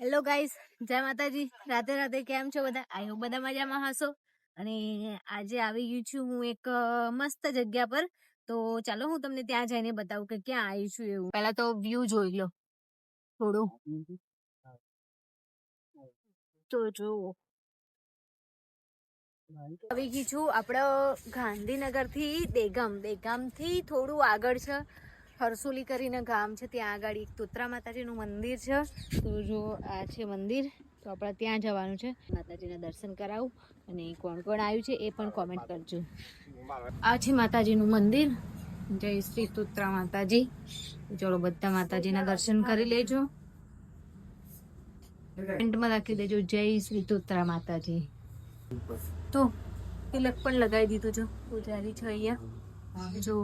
Hello guys, જય માતાજી, રાધે રાધે. કેમ છો બધા? આઈ હોપ બધા મજામાં હશો. અને આજે આવી ગયું છું હું એક મસ્ત જગ્યા પર. તો ચાલો હું તમને ત્યાં જઈને બતાવું કે ક્યાં આવી છું. એવું પહેલા તો વ્યૂ જોઈ લો થોડું. તો જો આવી ગઈ છું આપડે ગાંધીનગર થી દેગામ થી થોડું આગળ છે. હરસોલી કરીને ગામ છે, ત્યાં આગળ એક તોત્રા માતાજીનું મંદિર છે. તો જો આ છે મંદિર, તો આપણે ત્યાં જવાનું છે. માતાજીના દર્શન કરાવું અને કોણ કોણ આવ્યું છે એ પણ કોમેન્ટ કરજો. આ છે માતાજીનું મંદિર. જય શ્રી તોત્રા માતાજી. ચલો બધા માતાજીના દર્શન કરી લેજો. કમેન્ટમાં લખી દેજો જય શ્રી તોત્રા માતાજી. તો તિલક પણ લગાવી દીધું છે. પૂજારી છે અહીંયા. જો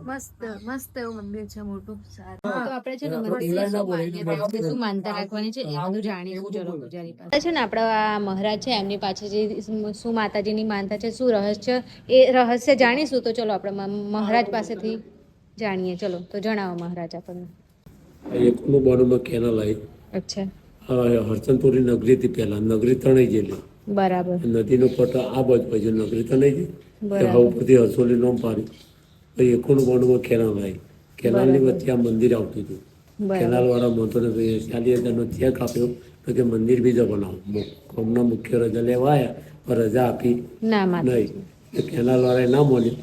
મસ્ત મસ્ત એવું મંદિર છે, મોટું સારું. તો આપણે છે ને મંદિર શું માનતા રાખવાની છે એ બધું જાણીશું. ચલો પૂજારી પાસે છે ને આપણા આ મહારાજ છે, એમની પાસે જે શું માતાજીની માનતા છે, શું રહસ્ય, એ રહસ્ય જાણીશું. તો ચલો આપણે મહારાજ પાસેથી જાણીએ. ચલો તો જણાવો મહારાજ આપણને. એકનું બાણુંમાં કેનાલ આવી. અચ્છા. હરચંદપુરી નગરી હતી પહેલા, નગરી તણાઈ ગયેલી. બરાબર. નદીનો પટ આ બાજુ પછી નગરી તણાઈ ગઈ. હવે ઉપરથી હરસોલી નોમ પાડી. પછી એકનું બાણુંમાં કેનાલ આવી. કેનાલની વચ્ચે આ મંદિર આવતું હતું. કેનાલ વાળા મંત્રોને 40,000નો ચેક આપ્યો તો કે મંદિર બીજો બનાવો. ગામના મુખ્ય રજા લેવા આવ્યા પણ રજા આપી નહીં. કેનાલ વાળાએ ના માન્યું,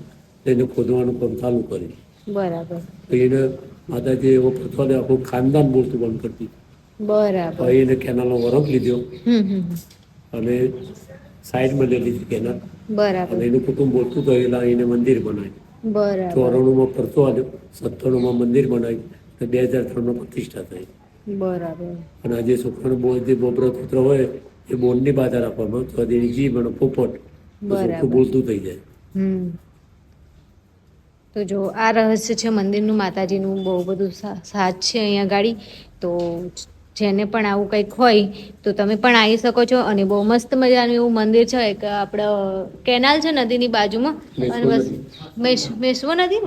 એને ખોદવાનું કામ ચાલુ કર્યું. બરાબર. એને માતાજી એવો પથ્થર આખું ખાનદાન મૂર્તિ બંધ કરતી. બરાબર. એને કેનાલનો વરખ લીધો અને સાઈડમાં લઈ લીધી કેનાલ. બરાબર. અને એનું કુટુંબ બોલતું તો એને મંદિર બનાવ્યું. બરાબર. 94માં પરચો આવ્યો, 97માં મંદિર બનાવ્યું અને 2003માં પ્રતિષ્ઠા થઈ. બરાબર. અને આજે છોકરાનો જે બોબરો પુત્ર હોય એ બોનની બાધા રાખવામાં તો એની જીભ અને પોપટ છોકરું બોલતું થઈ જાય. તો જો આ રહસ્ય છે મંદિરનું, માતાજીનું બહુ બધું સાથ છે અહીંયા ગાડી. તો જેને પણ આવું કંઈક હોય તો તમે પણ આવી શકો છો. અને બહુ મસ્ત મજાનું એવું મંદિર છે. એક આપણે કેનાલ છે નદીની બાજુમાં, અને બસ મેશ્વો નદી,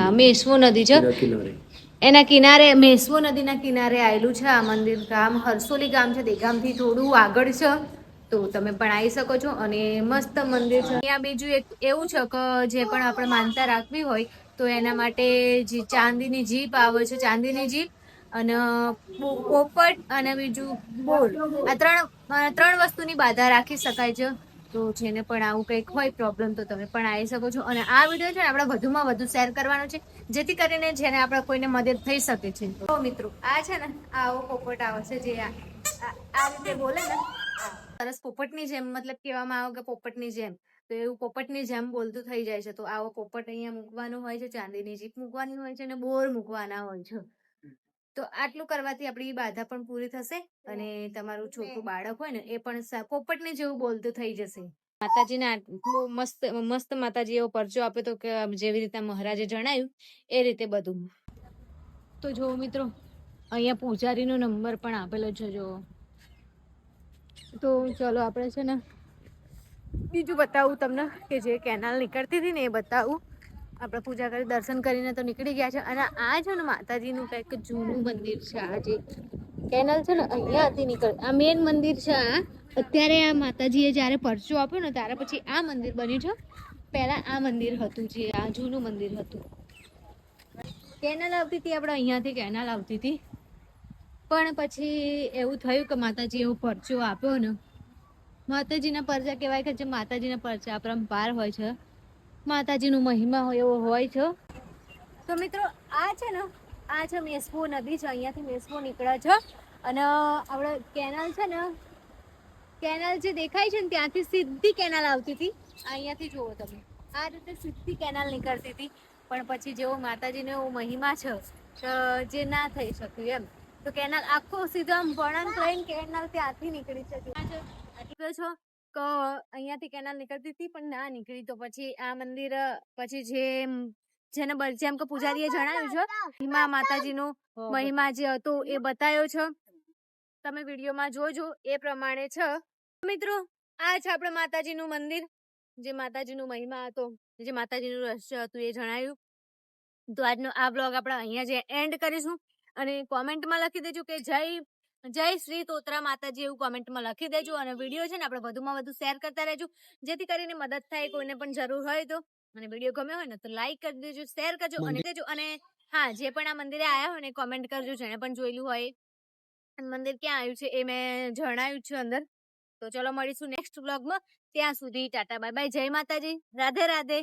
હા મેશ્વો નદી છે એના કિનારે, મેશ્વો નદીના કિનારે આવેલું છે આ મંદિર. ગામ હરસોલી ગામ છે, દેગામથી થોડું આગળ છે. તો તમે પણ આવી શકો છો. અને મસ્ત મંદિર છે. અહીંયા બીજું એક એવું છે કે જે પણ આપણે માનતા રાખવી હોય તો એના માટે જે ચાંદીની જીપ આવે છે, ચાંદીની જીપ અને પોપટ અને બીજું બોર, આ ત્રણ વસ્તુની બાધા રાખી શકાય છે. તો જેને પણ આવું કંઈક હોય પ્રોબ્લેમ તો તમે પણ આવી શકો છો. અને આ વિડીયો છે ને આપણે વધુમાં વધુ શેર કરવાનો છે, જેથી કરીને જેને આપણે કોઈને મદદ થઈ શકે છે. તો મિત્રો આ છે ને આવો પોપટ આવે છે, જે આ રીતે બોલે ને, સરસ પોપટની જેમ, મતલબ કહેવામાં આવે કે પોપટની જેમ, તો એવું પોપટની જેમ બોલતું થઈ જાય છે. તો આવો પોપટ અહીંયા મૂકવાનું હોય છે, ચાંદીની જીપ મૂકવાની હોય છે અને બોર મૂકવાના હોય છે. તો આટલું કરવાથી આપણી બાધા પણ પૂરી થશે અને તમારું છોકરું બાળક હોય ને એ પણ પોપટને જેવું બોલતું થઈ જશે. માતાજીને મસ્ત મસ્ત માતાજી એવો પરચો આપ્યો તો કે જેવી રીતે મહારાજે જણાવ્યું એ રીતે બધું. તો જો મિત્રો અહીંયા પૂજારીનો નંબર પણ આપેલો છે. જો તો ચલો આપણે છે ને બીજું બતાવું તમને, કે જે કેનાલ નીકળતી હતી ને એ બતાવું. આપણે પૂજા કરી દર્શન કરીને તો નીકળી ગયા છે. અને આ છે ને માતાજીનું કંઈક જૂનું મંદિર છે. આ જે કેનાલ છે ને અહીંયાથી નીકળે, આ મેન મંદિર છે. આ અત્યારે આ માતાજીએ જયારે પરચો આપ્યો ને ત્યારે પછી આ મંદિર બન્યું છે. પહેલા આ મંદિર હતું, જે આ જૂનું મંદિર હતું. કેનાલ આવતી હતી, આપણે અહીંયાથી કેનાલ આવતી હતી. પણ પછી એવું થયું કે માતાજી એવો પરચો આપ્યો ને, માતાજીના પરચા કહેવાય કે જે માતાજીના પરચા પરંપાર હોય છે, માતાજીનું મહિમા હોય એવો હોય છે. તો મિત્રો આ છે ને, આ છે મેશ્વો નદી છે. અહીંયાથી મેશ્વો નીકળે છે. અને આપણે કેનાલ છે ને, કેનાલ જે દેખાય છે ને ત્યાંથી સીધી કેનાલ આવતી હતી. અહીંયાથી જુઓ તમે, આ રીતે સીધી કેનાલ નીકળતી હતી. પણ પછી જેવો માતાજીનો એવો મહિમા છે જે ના થઈ શક્યું એમ. તો કેનાલ આખો સીધો આમ વળાંક લઈને કેનાલ ત્યાંથી નીકળી છે. આટલો છો કે અહીંયાથી કેનાલ નીકળતી હતી પણ ના નીકળી. તો પછી આ મંદિર પછી જેમ કે પૂજારીએ જણાવ્યું છે, મહિમા માતાજીનો મહિમા જે હતો એ બતાવ્યો છે. તમે વિડીયોમાં જોજો એ પ્રમાણે છે. મિત્રો આ છે આપણે માતાજીનું મંદિર, જે માતાજીનો મહિમા હતો, જે માતાજીનું રહસ્ય હતું એ જણાવ્યું. તો આજનો આ બ્લોગ આપણે અહીંયા જે એન્ડ કરીશું. અને કોમેન્ટમાં લખી દેજો કે જય જય શ્રી તોતરા માતાજી એવું કોમેન્ટમાં લખી દેજો અને વિડીયો છે ને આપણે વધુમાં વધુ શેર કરતા રહેજો જેથી કરીને મદદ થાય કોઈને પણ જરૂર હોય તો અને વિડીયો ગમ્યો હોય ને તો લાઈક કરી દેજો શેર કરજો અને દેજો અને હા જે પણ આ મંદિરે આવ્યા હોય ને કોમેન્ટ કરજો જેને પણ જોયેલું હોય અને મંદિર ક્યાં આવ્યું છે એ મેં જણાવ્યું છે અંદર તો ચલો મળીશું નેક્સ્ટ વ્લોગમાં ત્યાં સુધી ટાટા બાય બાય જય માતાજી રાધે રાધે